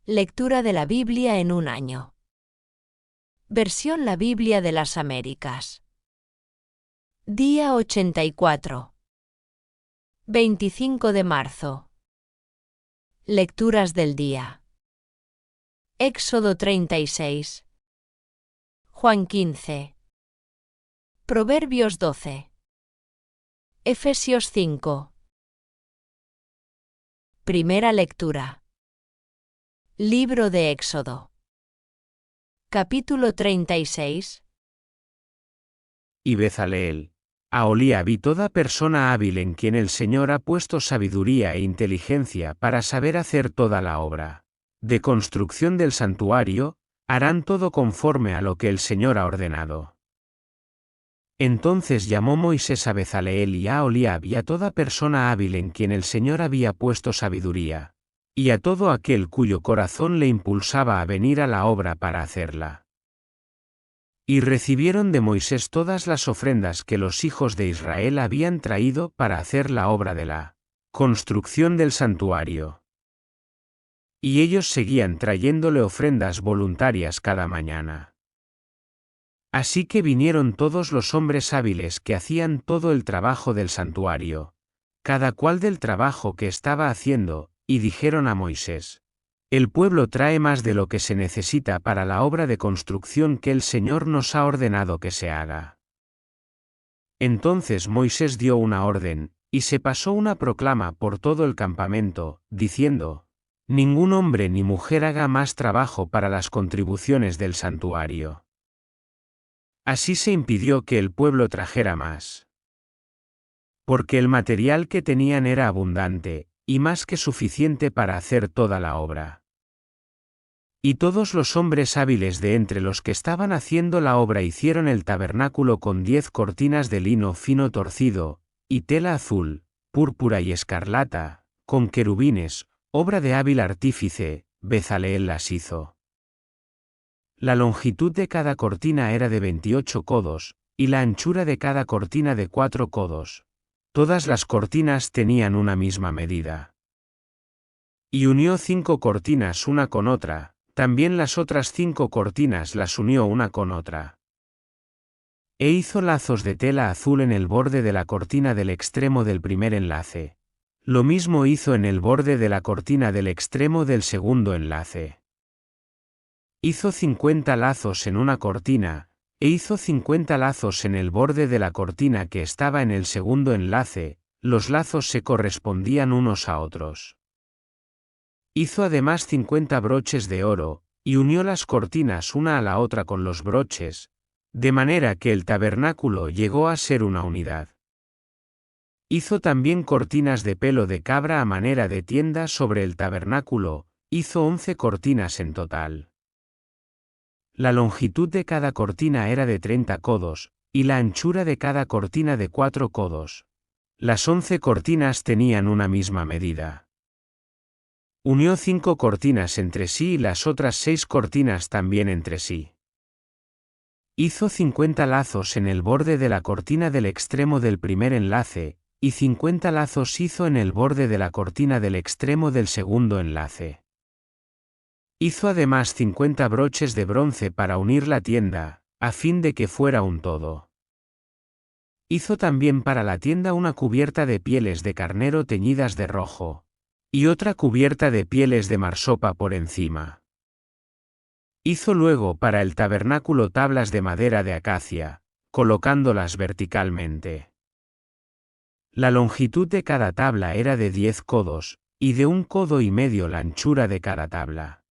Lectura de la Biblia en un año. Versión La Biblia de las Américas. Día 84. 25 de marzo. Lecturas del día. Éxodo 36. Juan 15. Proverbios 12. Efesios 5. Primera lectura. Libro de Éxodo. Capítulo 36. Y Bezaleel, Aholiab y toda persona hábil en quien el Señor ha puesto sabiduría e inteligencia para saber hacer toda la obra de construcción del santuario, harán todo conforme a lo que el Señor ha ordenado. Entonces llamó Moisés a Bezaleel y a Aholiab y a toda persona hábil en quien el Señor había puesto sabiduría, y a todo aquel cuyo corazón le impulsaba a venir a la obra para hacerla. Y recibieron de Moisés todas las ofrendas que los hijos de Israel habían traído para hacer la obra de la construcción del santuario. Y ellos seguían trayéndole ofrendas voluntarias cada mañana. Así que vinieron todos los hombres hábiles que hacían todo el trabajo del santuario, cada cual del trabajo que estaba haciendo, y dijeron a Moisés: el pueblo trae más de lo que se necesita para la obra de construcción que el Señor nos ha ordenado que se haga. Entonces Moisés dio una orden, y se pasó una proclama por todo el campamento, diciendo: ningún hombre ni mujer haga más trabajo para las contribuciones del santuario. Así se impidió que el pueblo trajera más. Porque el material que tenían era abundante, y más que suficiente para hacer toda la obra. Y todos los hombres hábiles de entre los que estaban haciendo la obra hicieron el tabernáculo con 10 cortinas de lino fino torcido, y tela azul, púrpura y escarlata, con querubines, obra de hábil artífice. Bezaleel las hizo. La longitud de cada cortina era de 28 codos, y la anchura de cada cortina de 4 codos. Todas las cortinas tenían una misma medida. Y unió 5 cortinas una con otra, también las otras 5 cortinas las unió una con otra. E hizo lazos de tela azul en el borde de la cortina del extremo del primer enlace. Lo mismo hizo en el borde de la cortina del extremo del segundo enlace. Hizo 50 lazos en una cortina, e hizo 50 lazos en el borde de la cortina que estaba en el segundo enlace. Los lazos se correspondían unos a otros. Hizo además 50 broches de oro, y unió las cortinas una a la otra con los broches, de manera que el tabernáculo llegó a ser una unidad. Hizo también cortinas de pelo de cabra a manera de tienda sobre el tabernáculo, hizo 11 cortinas en total. La longitud de cada cortina era de 30 codos, y la anchura de cada cortina de 4 codos. Las 11 cortinas tenían una misma medida. Unió 5 cortinas entre sí y las otras 6 cortinas también entre sí. Hizo 50 lazos en el borde de la cortina del extremo del primer enlace, y 50 lazos hizo en el borde de la cortina del extremo del segundo enlace. Hizo además 50 broches de bronce para unir la tienda, a fin de que fuera un todo. Hizo también para la tienda una cubierta de pieles de carnero teñidas de rojo, y otra cubierta de pieles de marsopa por encima. Hizo luego para el tabernáculo tablas de madera de acacia, colocándolas verticalmente. La longitud de cada tabla era de 10 codos, y de 1,5 codos la anchura de cada tabla.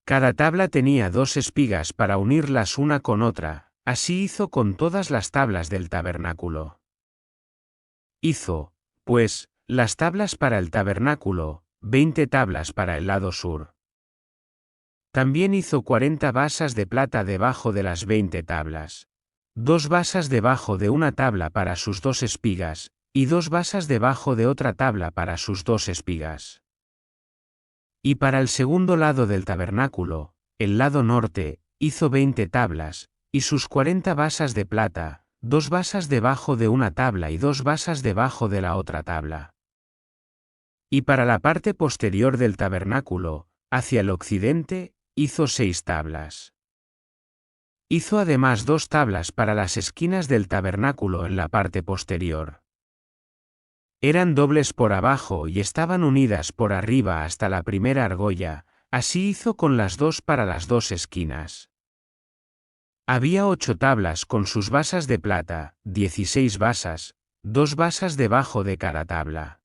Cada tabla tenía 2 espigas para unirlas una con otra, así hizo con todas las tablas del tabernáculo. Hizo, pues, las tablas para el tabernáculo, 20 tablas para el lado sur. También hizo 40 basas de plata debajo de las 20 tablas. 2 basas debajo de una tabla para sus 2 espigas, y 2 basas debajo de otra tabla para sus 2 espigas. Y para el segundo lado del tabernáculo, el lado norte, hizo 20 tablas, y sus 40 basas de plata, 2 basas debajo de una tabla y 2 basas debajo de la otra tabla. Y para la parte posterior del tabernáculo, hacia el occidente, hizo 6 tablas. Hizo además 2 tablas para las esquinas del tabernáculo en la parte posterior. Eran dobles por abajo y estaban unidas por arriba hasta la primera argolla, así hizo con las 2 para las 2 esquinas. Había 8 tablas con sus basas de plata, 16 basas, 2 basas debajo de cada tabla.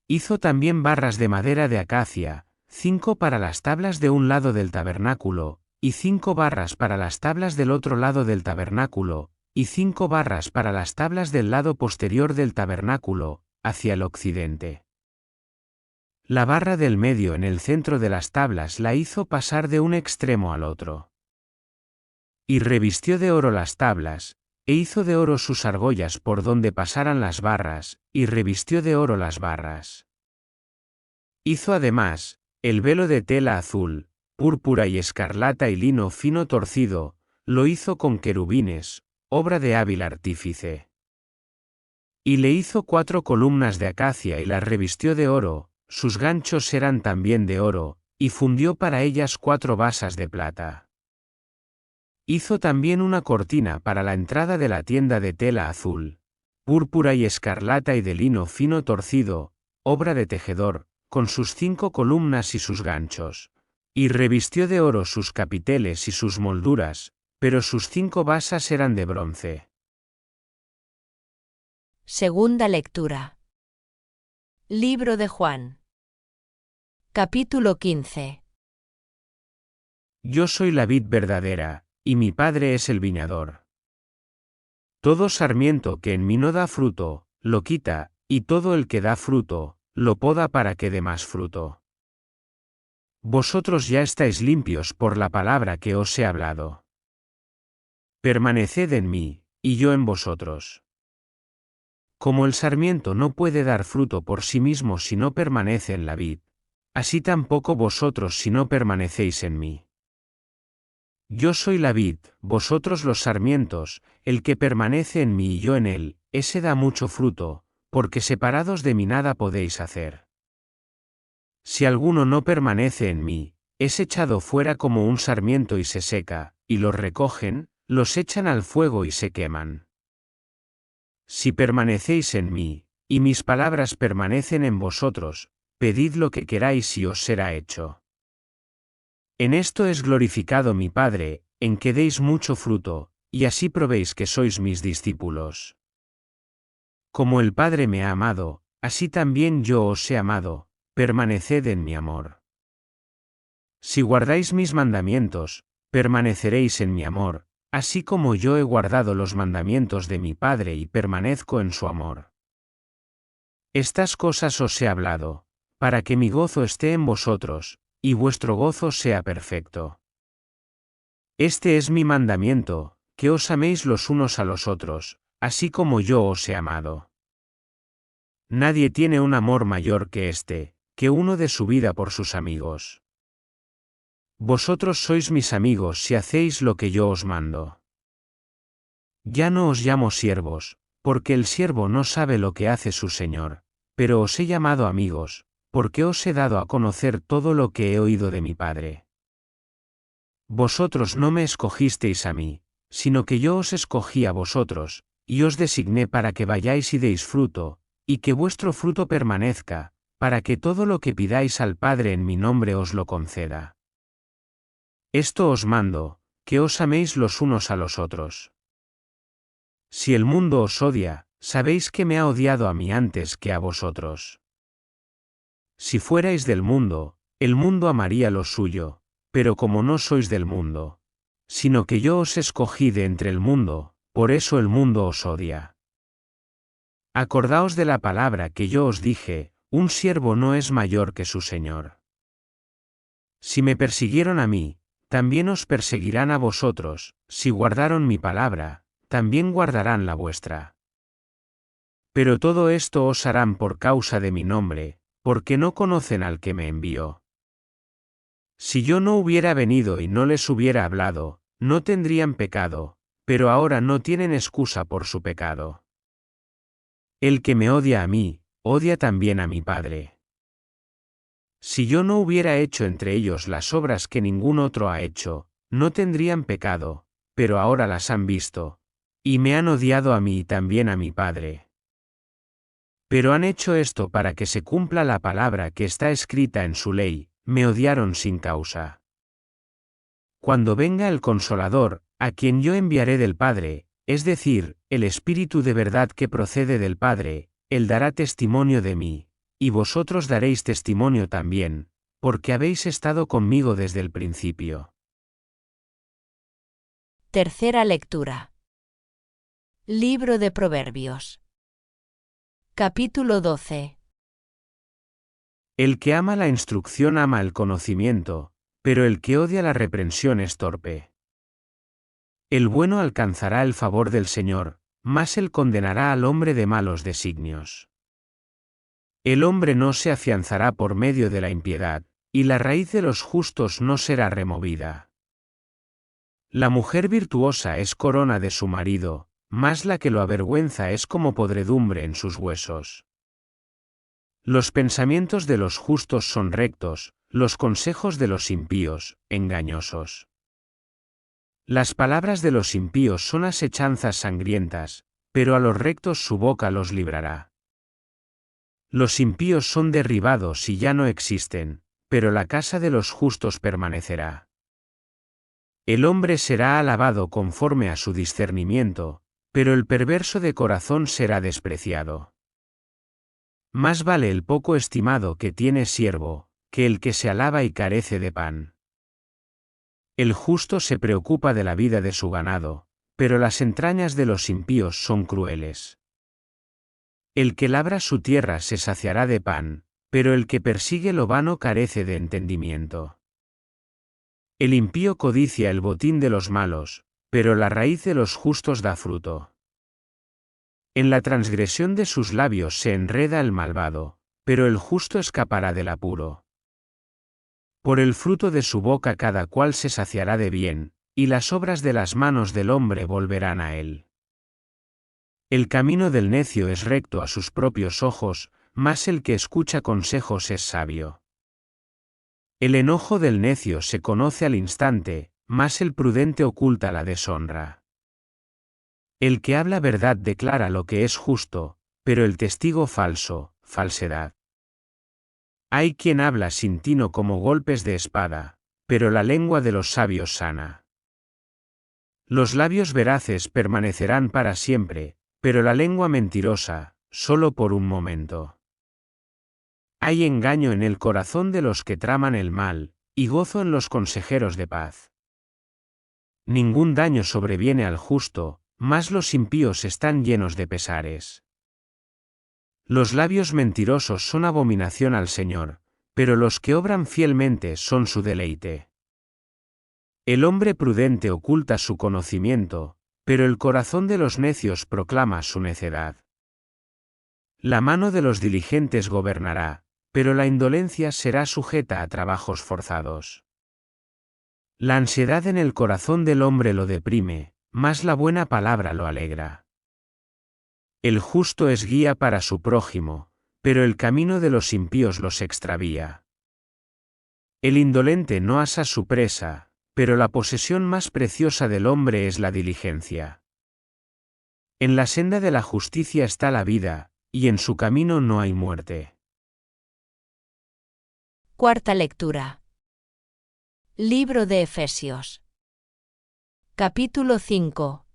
Hizo también barras de madera de acacia, 5 para las tablas de un lado del tabernáculo, y 5 barras para las tablas del otro lado del tabernáculo, y 5 barras para las tablas del lado posterior del tabernáculo, hacia el occidente. La barra del medio en el centro de las tablas la hizo pasar de un extremo al otro. Y revistió de oro las tablas, e hizo de oro sus argollas por donde pasaran las barras, y revistió de oro las barras. Hizo además, el velo de tela azul, púrpura y escarlata y lino fino torcido, lo hizo con querubines, obra de hábil artífice. Y le hizo 4 columnas de acacia y las revistió de oro, sus ganchos eran también de oro, y fundió para ellas 4 basas de plata. Hizo también una cortina para la entrada de la tienda de tela azul, púrpura y escarlata y de lino fino torcido, obra de tejedor, con sus 5 columnas y sus ganchos. Y revistió de oro sus capiteles y sus molduras, pero sus 5 basas eran de bronce. Segunda lectura. Libro de Juan. Capítulo 15. Yo soy la vid verdadera, y mi Padre es el viñador. Todo sarmiento que en mí no da fruto, lo quita, y todo el que da fruto, lo poda para que dé más fruto. Vosotros ya estáis limpios por la palabra que os he hablado. Permaneced en mí, y yo en vosotros. Como el sarmiento no puede dar fruto por sí mismo si no permanece en la vid, así tampoco vosotros si no permanecéis en mí. Yo soy la vid, vosotros los sarmientos, el que permanece en mí y yo en él, ese da mucho fruto, porque separados de mí nada podéis hacer. Si alguno no permanece en mí, es echado fuera como un sarmiento y se seca, y los recogen, los echan al fuego y se queman. Si permanecéis en mí, y mis palabras permanecen en vosotros, pedid lo que queráis y os será hecho. En esto es glorificado mi Padre, en que deis mucho fruto, y así probéis que sois mis discípulos. Como el Padre me ha amado, así también yo os he amado, permaneced en mi amor. Si guardáis mis mandamientos, permaneceréis en mi amor, así como yo he guardado los mandamientos de mi Padre y permanezco en su amor. Estas cosas os he hablado, para que mi gozo esté en vosotros, y vuestro gozo sea perfecto. Este es mi mandamiento, que os améis los unos a los otros, así como yo os he amado. Nadie tiene un amor mayor que este, que uno dé su vida por sus amigos. Vosotros sois mis amigos si hacéis lo que yo os mando. Ya no os llamo siervos, porque el siervo no sabe lo que hace su señor, pero os he llamado amigos, porque os he dado a conocer todo lo que he oído de mi Padre. Vosotros no me escogisteis a mí, sino que yo os escogí a vosotros, y os designé para que vayáis y deis fruto, y que vuestro fruto permanezca, para que todo lo que pidáis al Padre en mi nombre os lo conceda. Esto os mando, que os améis los unos a los otros. Si el mundo os odia, sabéis que me ha odiado a mí antes que a vosotros. Si fuerais del mundo, el mundo amaría lo suyo, pero como no sois del mundo, sino que yo os escogí de entre el mundo, por eso el mundo os odia. Acordaos de la palabra que yo os dije, un siervo no es mayor que su señor. Si me persiguieron a mí, también os perseguirán a vosotros, si guardaron mi palabra, también guardarán la vuestra. Pero todo esto os harán por causa de mi nombre, porque no conocen al que me envió. Si yo no hubiera venido y no les hubiera hablado, no tendrían pecado, pero ahora no tienen excusa por su pecado. El que me odia a mí, odia también a mi Padre. Si yo no hubiera hecho entre ellos las obras que ningún otro ha hecho, no tendrían pecado, pero ahora las han visto, y me han odiado a mí y también a mi Padre. Pero han hecho esto para que se cumpla la palabra que está escrita en su ley, me odiaron sin causa. Cuando venga el Consolador, a quien yo enviaré del Padre, es decir, el Espíritu de verdad que procede del Padre, él dará testimonio de mí, y vosotros daréis testimonio también, porque habéis estado conmigo desde el principio. Tercera lectura. Libro de Proverbios. Capítulo 12. El que ama la instrucción ama el conocimiento, pero el que odia la reprensión es torpe. El bueno alcanzará el favor del Señor, mas él condenará al hombre de malos designios. El hombre no se afianzará por medio de la impiedad, y la raíz de los justos no será removida. La mujer virtuosa es corona de su marido, mas la que lo avergüenza es como podredumbre en sus huesos. Los pensamientos de los justos son rectos, los consejos de los impíos, engañosos. Las palabras de los impíos son asechanzas sangrientas, pero a los rectos su boca los librará. Los impíos son derribados y ya no existen, pero la casa de los justos permanecerá. El hombre será alabado conforme a su discernimiento, pero el perverso de corazón será despreciado. Más vale el poco estimado que tiene siervo, que el que se alaba y carece de pan. El justo se preocupa de la vida de su ganado, pero las entrañas de los impíos son crueles. El que labra su tierra se saciará de pan, pero el que persigue lo vano carece de entendimiento. El impío codicia el botín de los malos, pero la raíz de los justos da fruto. En la transgresión de sus labios se enreda el malvado, pero el justo escapará del apuro. Por el fruto de su boca cada cual se saciará de bien, y las obras de las manos del hombre volverán a él. El camino del necio es recto a sus propios ojos, mas el que escucha consejos es sabio. El enojo del necio se conoce al instante, mas el prudente oculta la deshonra. El que habla verdad declara lo que es justo, pero el testigo falso, falsedad. Hay quien habla sin tino como golpes de espada, pero la lengua de los sabios sana. Los labios veraces permanecerán para siempre, pero la lengua mentirosa, solo por un momento. Hay engaño en el corazón de los que traman el mal, y gozo en los consejeros de paz. Ningún daño sobreviene al justo, mas los impíos están llenos de pesares. Los labios mentirosos son abominación al Señor, pero los que obran fielmente son su deleite. El hombre prudente oculta su conocimiento, pero el corazón de los necios proclama su necedad. La mano de los diligentes gobernará, pero la indolencia será sujeta a trabajos forzados. La ansiedad en el corazón del hombre lo deprime, mas la buena palabra lo alegra. El justo es guía para su prójimo, pero el camino de los impíos los extravía. El indolente no asa su presa, pero la posesión más preciosa del hombre es la diligencia. En la senda de la justicia está la vida, y en su camino no hay muerte. Cuarta lectura. Libro de Efesios. Capítulo 5.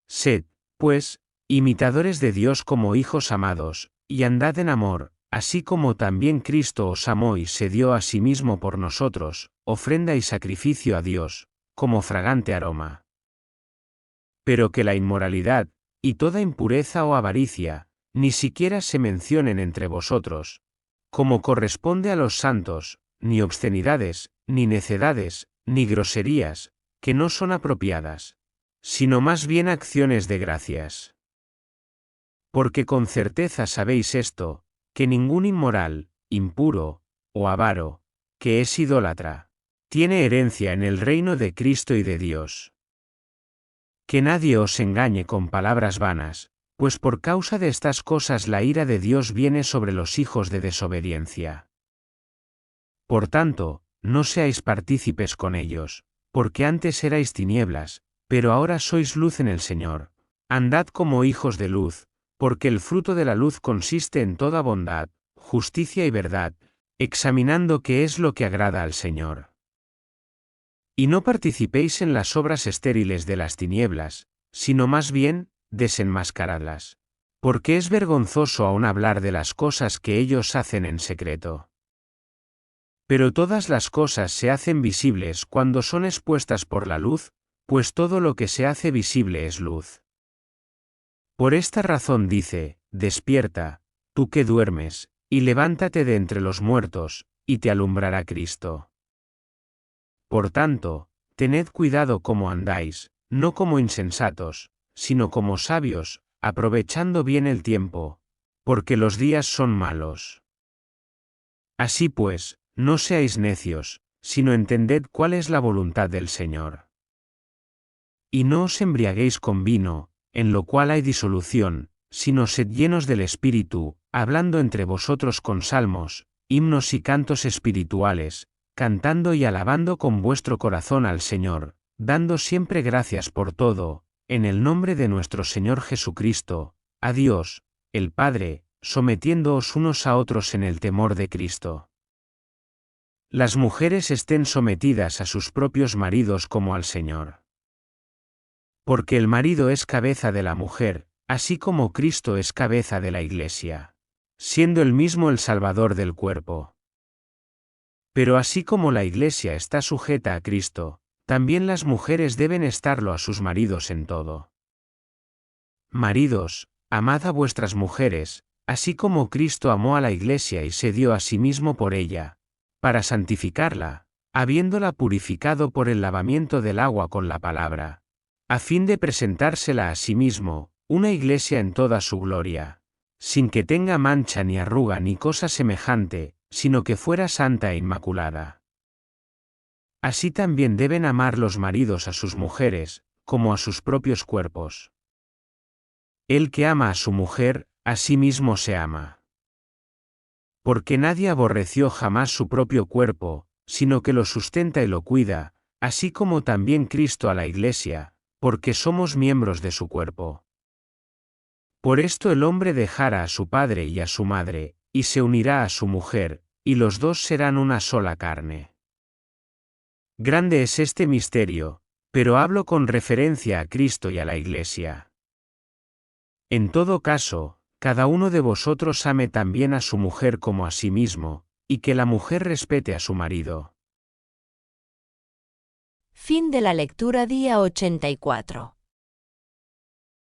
Sed, pues, imitadores de Dios como hijos amados, y andad en amor, así como también Cristo os amó y se dio a sí mismo por nosotros, ofrenda y sacrificio a Dios, como fragante aroma. Pero que la inmoralidad, y toda impureza o avaricia, ni siquiera se mencionen entre vosotros, como corresponde a los santos, ni obscenidades, ni necedades, ni groserías, que no son apropiadas, sino más bien acciones de gracias. Porque con certeza sabéis esto, que ningún inmoral, impuro, o avaro, que es idólatra, tiene herencia en el reino de Cristo y de Dios. Que nadie os engañe con palabras vanas, pues por causa de estas cosas la ira de Dios viene sobre los hijos de desobediencia. Por tanto, no seáis partícipes con ellos, porque antes erais tinieblas, pero ahora sois luz en el Señor. Andad como hijos de luz, porque el fruto de la luz consiste en toda bondad, justicia y verdad, examinando qué es lo que agrada al Señor. Y no participéis en las obras estériles de las tinieblas, sino más bien, desenmascaradlas. Porque es vergonzoso aún hablar de las cosas que ellos hacen en secreto. Pero todas las cosas se hacen visibles cuando son expuestas por la luz, pues todo lo que se hace visible es luz. Por esta razón dice, despierta, tú que duermes, y levántate de entre los muertos, y te alumbrará Cristo. Por tanto, tened cuidado cómo andáis, no como insensatos, sino como sabios, aprovechando bien el tiempo, porque los días son malos. Así pues, no seáis necios, sino entended cuál es la voluntad del Señor. Y no os embriaguéis con vino, en lo cual hay disolución, sino sed llenos del Espíritu, hablando entre vosotros con salmos, himnos y cantos espirituales, cantando y alabando con vuestro corazón al Señor, dando siempre gracias por todo, en el nombre de nuestro Señor Jesucristo, a Dios, el Padre, sometiéndoos unos a otros en el temor de Cristo. Las mujeres estén sometidas a sus propios maridos como al Señor. Porque el marido es cabeza de la mujer, así como Cristo es cabeza de la Iglesia, siendo él mismo el Salvador del cuerpo. Pero así como la Iglesia está sujeta a Cristo, también las mujeres deben estarlo a sus maridos en todo. Maridos, amad a vuestras mujeres, así como Cristo amó a la Iglesia y se dio a sí mismo por ella, para santificarla, habiéndola purificado por el lavamiento del agua con la palabra, a fin de presentársela a sí mismo, una iglesia en toda su gloria, sin que tenga mancha ni arruga ni cosa semejante, sino que fuera santa e inmaculada. Así también deben amar los maridos a sus mujeres, como a sus propios cuerpos. El que ama a su mujer, a sí mismo se ama. Porque nadie aborreció jamás su propio cuerpo, sino que lo sustenta y lo cuida, así como también Cristo a la Iglesia, porque somos miembros de su cuerpo. Por esto el hombre dejará a su padre y a su madre, y se unirá a su mujer, y los dos serán una sola carne. Grande es este misterio, pero hablo con referencia a Cristo y a la Iglesia. En todo caso, cada uno de vosotros ame también a su mujer como a sí mismo, y que la mujer respete a su marido. Fin de la lectura día 84.